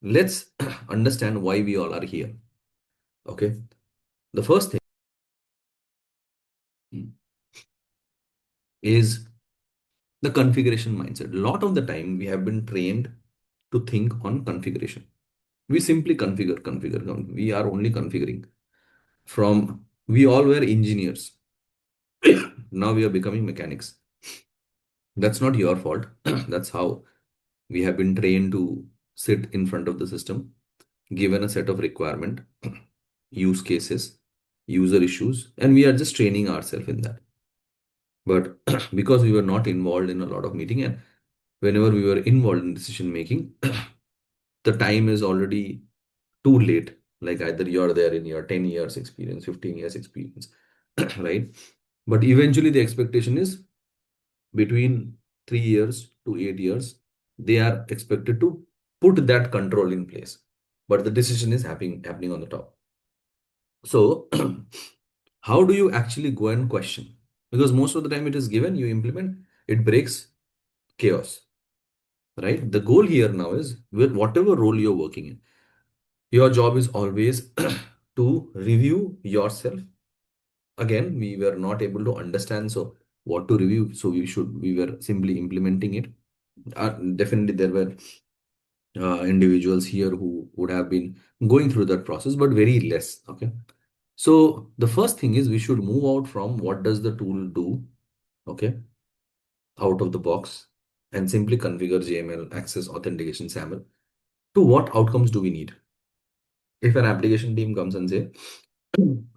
let's understand why we all are here. Okay. The first thing is the configuration mindset. A lot of the time we have been trained to think on configuration. We simply configure. We are only configuring. We all were engineers. Now we are becoming mechanics. That's not your fault. That's how we have been trained to sit in front of the system, given a set of requirement, use cases, user issues, and we are just training ourselves in that. But because we were not involved in a lot of meeting, and whenever we were involved in decision making, the time is already too late. Like either you're there in your 10 years experience, 15 years experience, right? But eventually the expectation is between 3 years to 8 years, they are expected to put that control in place. But the decision is happening on the top. So how do you actually go and question? Because most of the time it is given, you implement, it breaks chaos, right? The goal here now is with whatever role you're working in, your job is always to review yourself. Again, we were not able to understand so what to review, so we were simply implementing it. Definitely there were individuals here who would have been going through that process, but very less. Okay. So the first thing is we should move out from what does the tool do, okay, out of the box, and simply configure JML, access, authentication, SAML, to what outcomes do we need? If an application team comes and say,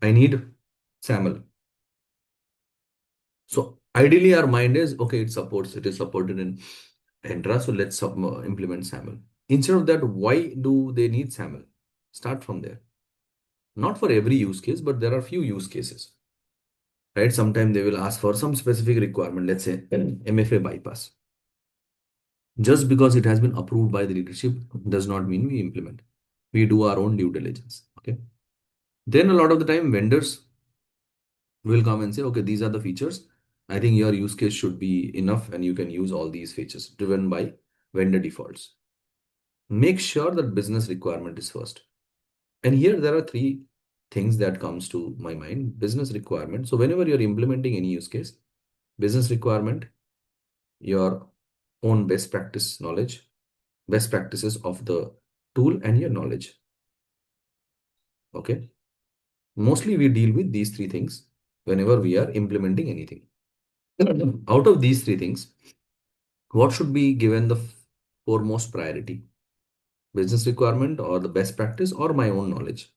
I need SAML. So ideally our mind is, okay, it is supported in Entra, so let's implement SAML. Instead of that, why do they need SAML? Start from there. Not for every use case, but there are few use cases, right? Sometimes they will ask for some specific requirement, let's say an MFA bypass. Just because it has been approved by the leadership does not mean we implement. We do our own due diligence. Okay. Then a lot of the time vendors will come and say, okay, these are the features. I think your use case should be enough and you can use all these features driven by vendor defaults. Make sure that business requirement is first. And here there are three things that comes to my mind. Business requirement. So whenever you're implementing any use case, business requirement, your own best practice knowledge, best practices of the tool, and your knowledge. Okay. Mostly we deal with these three things whenever we are implementing anything. Out of these three things, what should be given the foremost priority? Business requirement or the best practice or my own knowledge?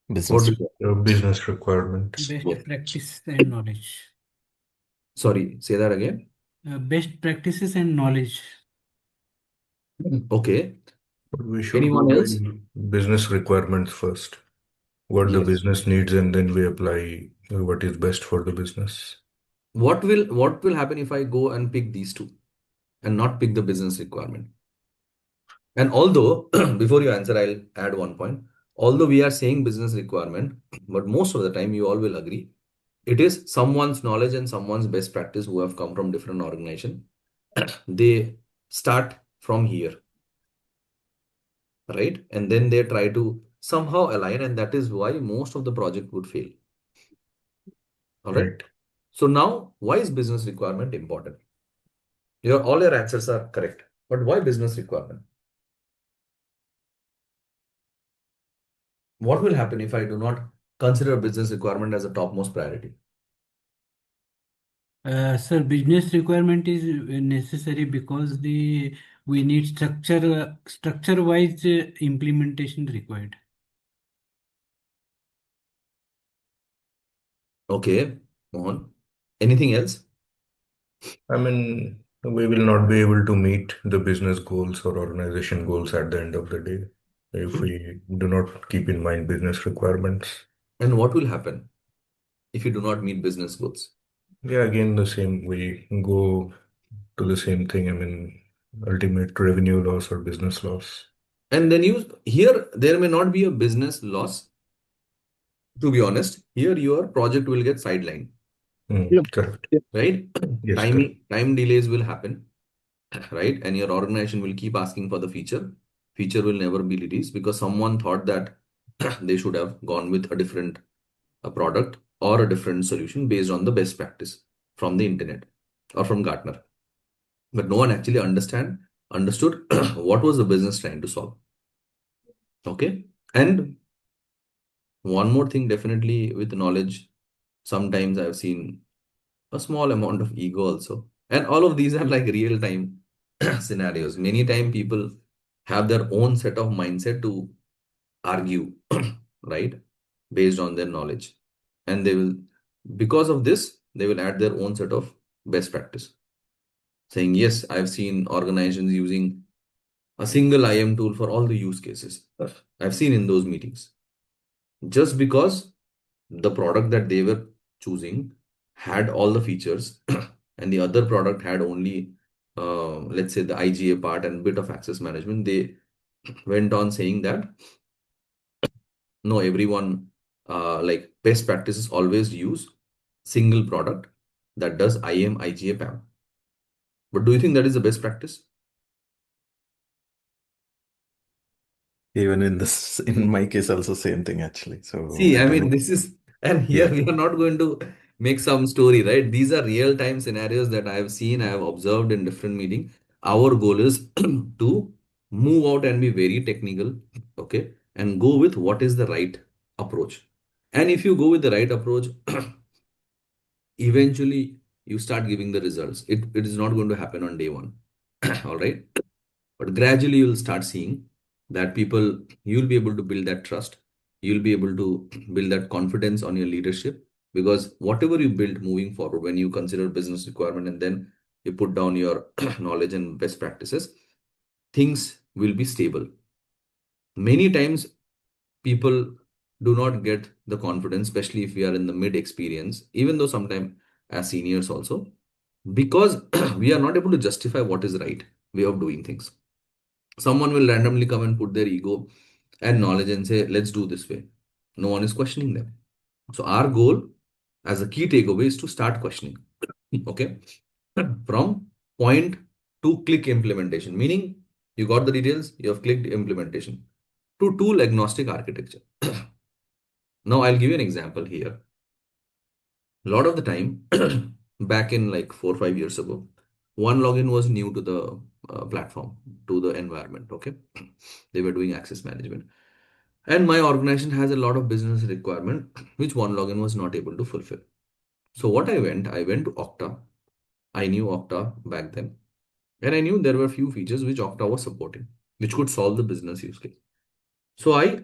What Business. do you Business requirements. Best Both. practice and knowledge. Sorry, say that again. Best practices and knowledge. Okay. We should go Anyone by else? business requirements first. What the Yes. business needs, and then we apply what is best for the business. What will happen if I go and pick these two and not pick the business requirement? And although before you answer, I'll add one point. Although we are saying business requirement, but most of the time you all will agree, it is someone's knowledge and someone's best practice who have come from different organization. They start from here, right? And then they try to somehow align, and that is why most of the project would fail. All right. Right. So now, why is business requirement important? All your answers are correct, but why business requirement? What will happen if I do not consider business requirement as a topmost priority? Sir, business requirement is necessary because we need structure wise implementation required. Okay, Mohan. Anything else? I mean, we will not be able to meet the business goals or organization goals at the end of the day if we do not keep in mind business requirements. And what will happen if you do not meet business goals? Yeah, again, the same, we go to the same thing. I mean, ultimate revenue loss or business loss. And then there may not be a business loss. To be honest, here your project will get sidelined, Correct. right? Yes, correct. Time delays will happen. right? And your organization will keep asking for the feature will never be released because someone thought that they should have gone with a different product or a different solution based on the best practice from the internet or from Gartner. But no one actually understood what was the business trying to solve. Okay. And one more thing, definitely with knowledge, sometimes I've seen a small amount of ego also. And all of these are like real time scenarios. Many time people have their own set of mindset to argue, right? Based on their knowledge. And they will, because of this, they will add their own set of best practice. Saying, yes, I've seen organizations using a single IAM tool for all the use cases. I've seen in those meetings. Just because the product that they were choosing had all the features and the other product had only let's say the IGA part and bit of access management, they went on saying that no, everyone like best practices always use single product that does IAM IGA PAM. But do you think that is the best practice? Even in this, in my case, also same thing actually. So See, I I don't mean, know. this is, and here Yeah. we are not going to make some story, right? These are real time scenarios that I have seen, I have observed in different meetings. Our goal is to move out and be very technical, okay, and go with what is the right approach. And if you go with the right approach, eventually you start giving the results. It is not going to happen on day one, all right? But gradually you'll start seeing that people, you'll be able to build that trust. You'll be able to build that confidence on your leadership because whatever you build moving forward, when you consider business requirement and then you put down your knowledge and best practices, things will be stable. Many times people do not get the confidence, especially if we are in the mid experience, even though sometimes as seniors also, because we are not able to justify what is right way of doing things. Someone will randomly come and put their ego and knowledge and say, let's do this way. No one is questioning them. So, our goal as a key takeaway is to start questioning. Okay. From point to click implementation, meaning you got the details, you have clicked implementation to tool agnostic architecture. Now, I'll give you an example here. A lot of the time, back in like 4 or 5 years ago, one login was new to the platform, to the environment. Okay. They were doing access management. And my organization has a lot of business requirement, which one login was not able to fulfill. So what I went to Okta. I knew Okta back then. And I knew there were few features which Okta was supporting, which could solve the business use case. So I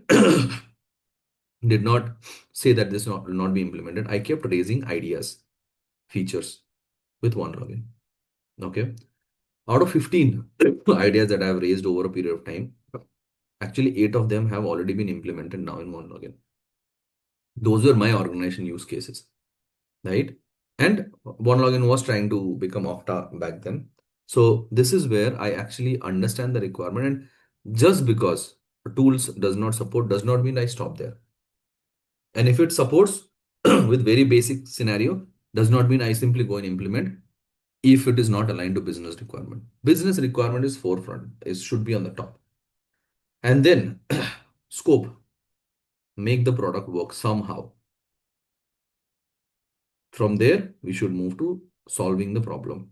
did not say that this will not be implemented. I kept raising ideas, features with one login. Okay. Out of 15 ideas that I have raised over a period of time, actually 8 of them have already been implemented now in one login. Those were my organization use cases, right? And one login was trying to become Okta back then. So this is where I actually understand the requirement. And just because tools does not support does not mean I stop there. And if it supports with very basic scenario, does not mean I simply go and implement if it is not aligned to business requirement. Business requirement is forefront, it should be on the top. And then scope, make the product work somehow. From there, we should move to solving the problem.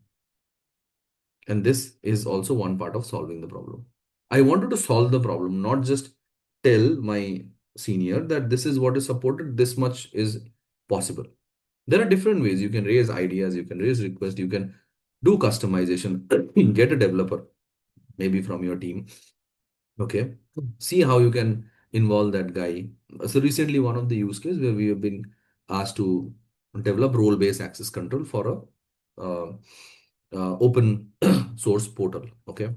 And this is also one part of solving the problem. I wanted to solve the problem, not just tell my senior that this is what is supported, this much is possible. There are different ways. You can raise ideas, you can raise requests, you can do customization, get a developer, maybe from your team. Okay. See how you can involve that guy. So recently, one of the use case where we have been asked to develop role-based access control for a open source portal. Okay.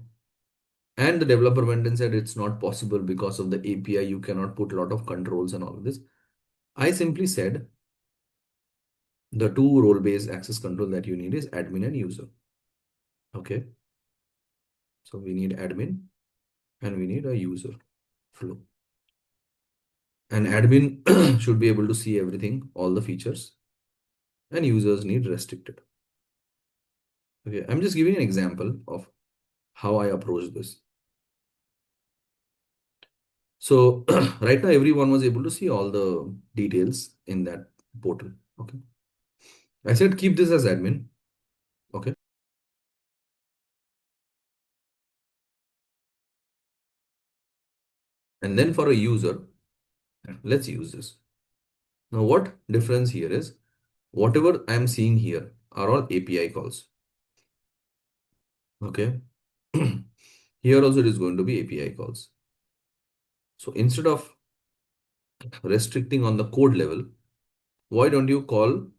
And the developer went and said it's not possible because of the API. You cannot put a lot of controls and all of this. I simply said the two role-based access control that you need is admin and user. Okay. So we need admin and we need a user flow. And admin should be able to see everything, all the features, and users need restricted. Okay, I'm just giving an example of how I approach this. So right now, everyone was able to see all the details in that portal. Okay. I said, keep this as admin. Okay. And then for a user, let's use this. Now, what difference here is whatever I'm seeing here are all API calls. Okay. Here also it is going to be API calls. So instead of restricting on the code level, why don't you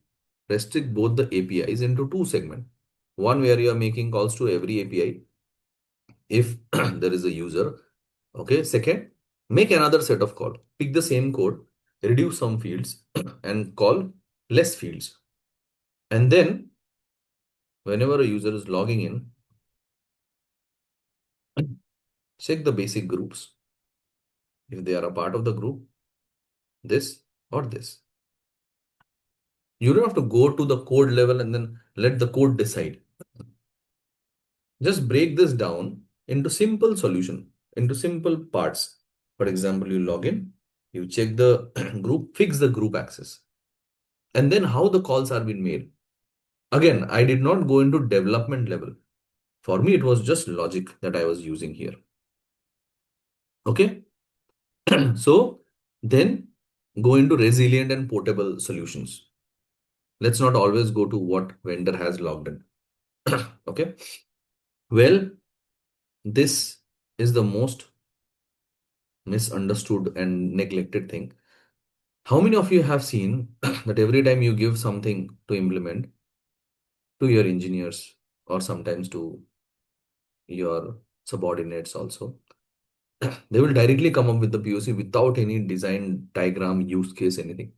restrict both the APIs into two segments? One where you are making calls to every API if there is a user. Okay. Second, make another set of call. Pick the same code, reduce some fields and call less fields. And then whenever a user is logging in, check the basic groups. If they are a part of the group, this or this. You don't have to go to the code level and then let the code decide. Just break this down into simple solution, into simple parts. For example, you log in, you check the group, fix the group access, and then how the calls are being made. Again, I did not go into development level. For me, it was just logic that I was using here. Okay. So then go into resilient and portable solutions. Let's not always go to what vendor has logged in. Okay. Well, this is the most misunderstood and neglected thing. How many of you have seen that every time you give something to implement to your engineers or sometimes to your subordinates also, they will directly come up with the POC without any design diagram, use case, anything.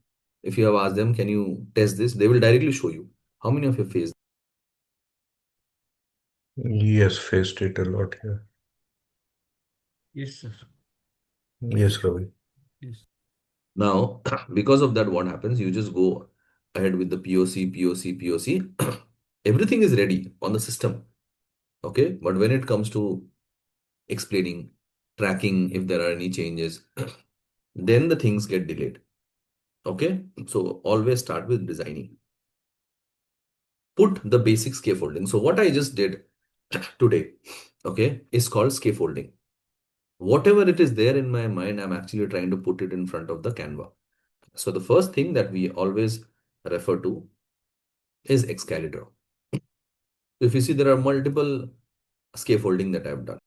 If you have asked them, can you test this? They will directly show you. How many of you faced? Yes, faced it a lot here. Yes, sir. Yes, Ravi. Yes. Now, because of that, what happens? You just go ahead with the POC. Everything is ready on the system. Okay. But when it comes to explaining, tracking, if there are any changes, then the things get delayed. Okay. So always start with designing. Put the basic scaffolding. So what I just did today, okay, is called scaffolding. Whatever it is there in my mind, I'm actually trying to put it in front of the Canva. So the first thing that we always refer to is escalator. If you see, there are multiple scaffolding that I've done.